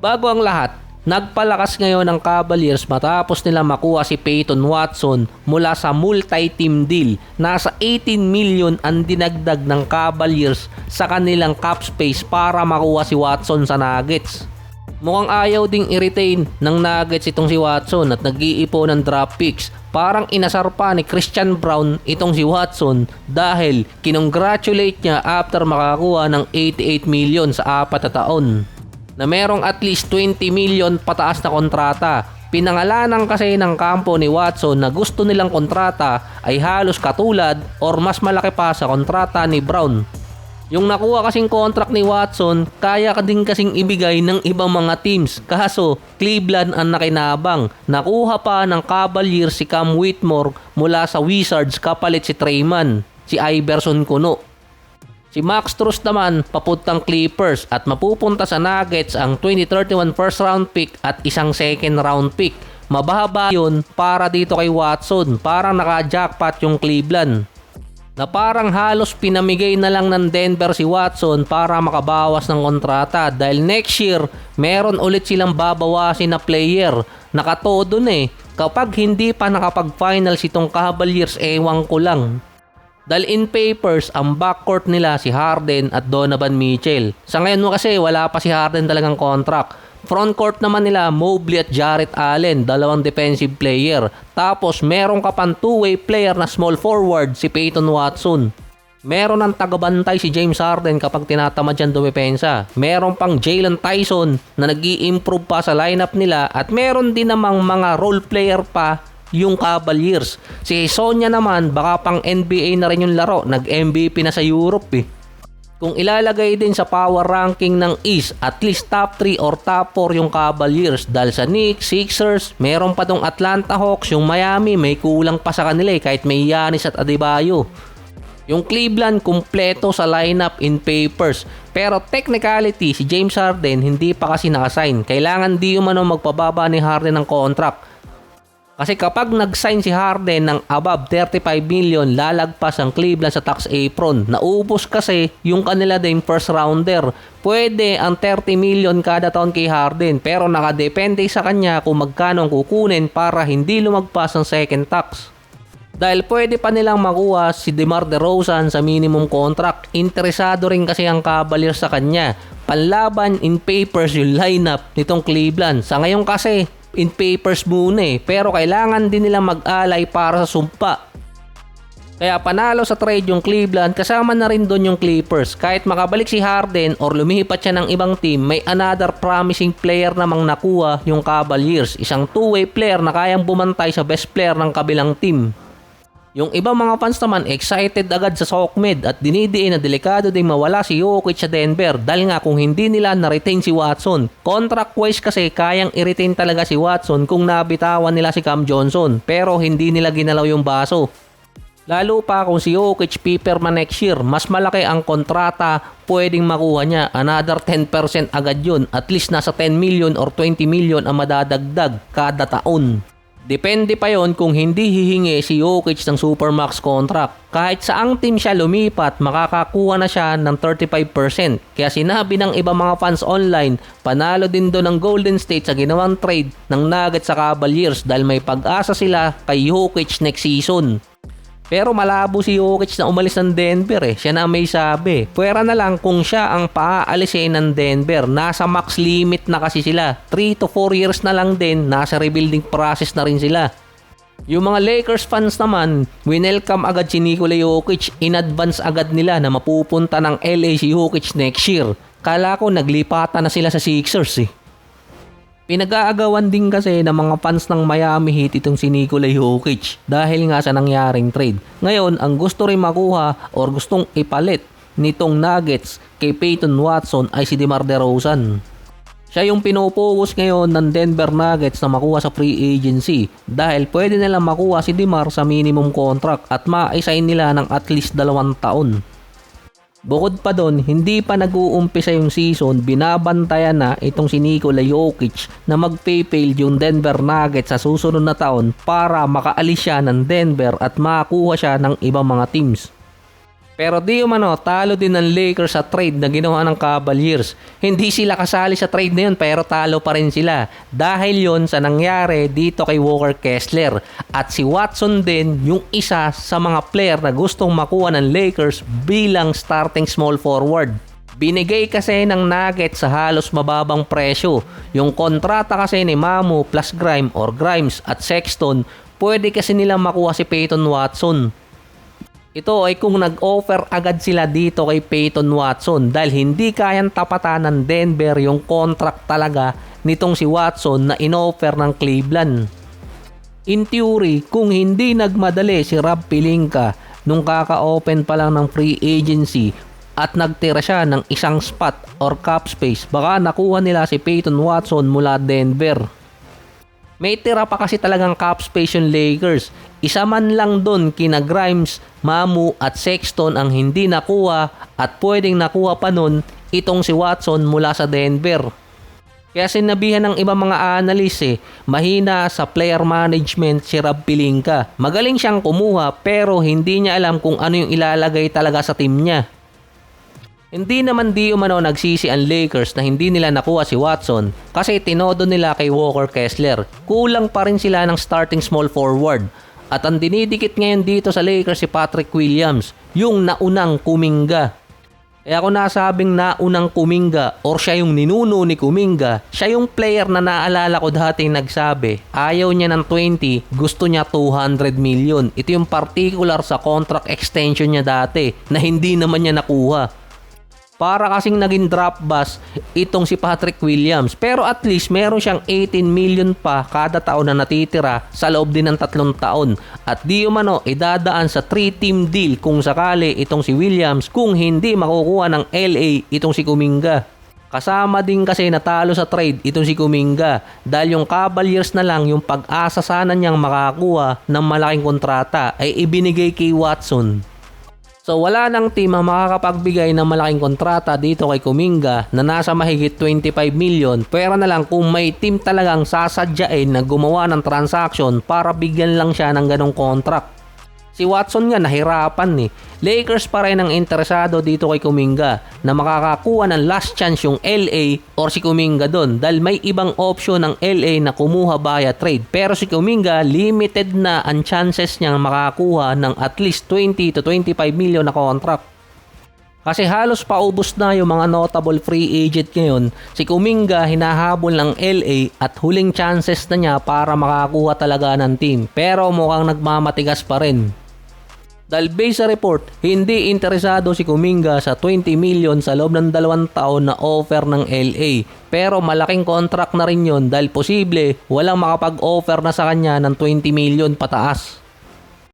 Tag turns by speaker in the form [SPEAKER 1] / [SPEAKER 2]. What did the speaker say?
[SPEAKER 1] Bago ang lahat, nagpalakas ngayon ang Cavaliers matapos nila makuha si Peyton Watson mula sa multi-team deal. Nasa 18 million ang dinagdag ng Cavaliers sa kanilang cap space para makuha si Watson sa Nuggets. Mukhang ayaw ding i-retain ng Nuggets itong si Watson at nag-iipon ng draft picks. Parang inasar pa ni Christian Braun itong si Watson dahil kinongratulate niya after makakuha ng 88 million sa 4 na taon, na merong at least 20 million pataas na kontrata. Pinangalanan kasi ng kampo ni Watson na gusto nilang kontrata ay halos katulad or mas malaki pa sa kontrata ni Brown. Yung nakuha kasing contract ni Watson, kaya ka din kasing ibigay ng ibang mga teams. Kaso, Cleveland ang nakinabang. Nakuha pa ng Cavaliers si Cam Whitmore mula sa Wizards kapalit si Treyman, si Iverson Kuno. Si Max Strus naman papuntang Clippers at mapupunta sa Nuggets ang 2031 first round pick at isang second round pick. Mababa yun para dito kay Watson, parang naka-jackpot yung Cleveland. Na parang halos pinamigay na lang ng Denver si Watson para makabawas ng kontrata dahil next year meron ulit silang babawasin na player. Nakatodo na kapag hindi pa nakapag-finals itong Cavaliers, ewan ko lang. Dahil in papers, ang backcourt nila si Harden at Donovan Mitchell. Sa ngayon kasi wala pa si Harden talagang contract. Frontcourt naman nila Mobley at Jarrett Allen, dalawang defensive player. Tapos meron ka pang two-way player na small forward si Peyton Watson. Meron ng tagabantay si James Harden kapag tinatamad yan dumepensa. Meron pang Jalen Tyson na nag-i-improve pa sa lineup nila. At meron din namang mga role player pa yung Cavaliers. Si Sonya naman baka pang NBA na rin yung laro. Nag-MVP na sa Europe Kung ilalagay din sa power ranking ng East, at least top 3 or top 4 yung Cavaliers. Dahil sa Knicks, Sixers, meron pa tong Atlanta Hawks, yung Miami, may kulang pa sa kanila kahit may Giannis at Adebayo. Yung Cleveland, kumpleto sa lineup in papers. Pero technicality, si James Harden hindi pa kasi nakasign. Kailangan di umano magpababa ni Harden ng contract. Kasi kapag nag-sign si Harden ng above 35 million, lalagpas ang Cleveland sa tax apron. Naubos kasi yung kanila din first rounder. Pwede ang 30 million kada taon kay Harden, pero nakadepende sa kanya kung magkano ang kukunin para hindi lumagpas ang second tax. Dahil pwede pa nilang makuha si DeMar DeRozan sa minimum contract. Interesado rin kasi ang Cavaliers sa kanya. Panlaban in papers yung lineup nitong Cleveland. Sa ngayon kasi, in papers muna pero kailangan din nila mag-alay para sa sumpa. Kaya panalo sa trade yung Cleveland, kasama na rin doon yung Clippers. Kahit makabalik si Harden or lumipat siya ng ibang team, may another promising player namang nakuha yung Cavaliers. Isang two-way player na kayang bumantay sa best player ng kabilang team. Yung ibang mga fans naman excited agad sa Sockmed at dinidiin na delikado ding mawala si Jokic sa Denver dahil nga kung hindi nila na-retain si Watson. Contract-wise kasi kayang i-retain talaga si Watson kung nabitawan nila si Cam Johnson pero hindi nila ginalaw yung baso. Lalo pa kung si Jokic pipirma next year, mas malaki ang kontrata pwedeng makuha niya. Another 10% agad yun, at least nasa 10 million or 20 million ang madadagdag kada taon. Depende pa yon kung hindi hihingi si Jokic ng Supermax contract. Kahit saang team siya lumipat, makakakuha na siya ng 35%. Kaya sinabi ng ibang mga fans online, panalo din doon ng Golden State sa ginawang trade ng Nuggets sa Cavaliers dahil may pag-asa sila kay Jokic next season. Pero malabo si Jokic na umalis ng Denver Siya na may sabi. Pwera na lang kung siya ang paaalisin ng Denver. Nasa max limit na kasi sila. 3 to 4 years na lang din. Nasa rebuilding process na rin sila. Yung mga Lakers fans naman, winelcome agad si Nikola Jokic. In advance agad nila na mapupunta ng LA si Jokic next year. Kala ko naglipatan na sila sa Sixers Pinag-aagawan din kasi ng mga fans ng Miami Heat itong si Nikola Jokic dahil nga sa nangyaring trade. Ngayon, ang gusto rin makuha or gustong ipalit nitong Nuggets kay Peyton Watson ay si DeMar DeRozan. Siya yung pinupugos ngayon ng Denver Nuggets na makuha sa free agency dahil pwede nilang makuha si DeMar sa minimum contract at ma-assign nila ng at least 2 taon. Bukod pa doon, hindi pa nag-uumpisa yung season, binabantayan na itong si Nikola Jokic na mag-payfail yung Denver Nuggets sa susunod na taon para makaalis siya ng Denver at makakuha siya ng ibang mga teams. Pero di umano, talo din ng Lakers sa trade na ginawa ng Cavaliers. Hindi sila kasali sa trade na yun pero talo pa rin sila. Dahil yon sa nangyari dito kay Walker Kessler. At si Watson din yung isa sa mga player na gustong makuha ng Lakers bilang starting small forward. Binigay kasi ng Nuggets sa halos mababang presyo. Yung kontrata kasi ni Mamu plus Grimes at Sexton, pwede kasi nilang makuha si Peyton Watson. Ito ay kung nag-offer agad sila dito kay Peyton Watson dahil hindi kayang tapatan ng Denver yung contract talaga nitong si Watson na inoffer ng Cleveland. In theory, kung hindi nagmadali si Rob Pelinka nung kaka-open pa lang ng free agency at nagtira siya ng isang spot or cap space, baka nakuha nila si Peyton Watson mula Denver. May tira pa kasi talagang cap space yung Lakers. Isa man lang doon kina Grimes, Mamu at Sexton ang hindi nakuha at pwedeng nakuha pa nun itong si Watson mula sa Denver. Kaya sinabihan ng ibang mga analyst mahina sa player management si Rob Pelinka. Magaling siyang kumuha pero hindi niya alam kung ano yung ilalagay talaga sa team niya. Hindi naman di umano nagsisi ang Lakers na hindi nila nakuha si Watson kasi tinodo nila kay Walker Kessler. Kulang pa rin sila ng starting small forward. At ang dinidikit ngayon dito sa Lakers si Patrick Williams, yung naunang Kuminga. Kaya ako nasabing naunang Kuminga or siya yung ninuno ni Kuminga, siya yung player na naalala ko dating nagsabi, ayaw niya ng 20, gusto niya 200 million. Ito yung particular sa contract extension niya dati na hindi naman niya nakuha. Para kasing naging drop bus itong si Patrick Williams. Pero at least meron siyang 18 million pa kada taon na natitira sa loob din ng 3 taon. At di umano idadaan sa 3-team deal kung sakali itong si Williams kung hindi makukuha ng LA itong si Kuminga. Kasama din kasi natalo sa trade itong si Kuminga dahil yung Cavaliers na lang yung pag-asa sana niyang makakuha ng malaking kontrata ay ibinigay kay Watson. So wala nang team ang makakapagbigay ng malaking kontrata dito kay Kuminga na nasa mahigit 25 million. Pera na lang kung may team talagang sasadyain na gumawa ng transaction para bigyan lang siya ng ganong contract. Si Watson nga nahirapan Lakers pa rin ang interesado dito kay Kuminga na makakakuha ng last chance yung LA or si Kuminga doon dahil may ibang option ng LA na kumuha via trade. Pero si Kuminga limited na ang chances niyang makakakuha ng at least 20 to 25 million na contract. Kasi halos paubos na yung mga notable free agent ngayon, si Kuminga hinahabol ng LA at huling chances na niya para makakuha talaga ng team. Pero mukhang nagmamatigas pa rin. Dahil based sa report, hindi interesado si Kuminga sa 20 million sa loob ng 2 taon na offer ng LA. Pero malaking contract na rin yon dahil posible walang makapag-offer na sa kanya ng 20 million pataas.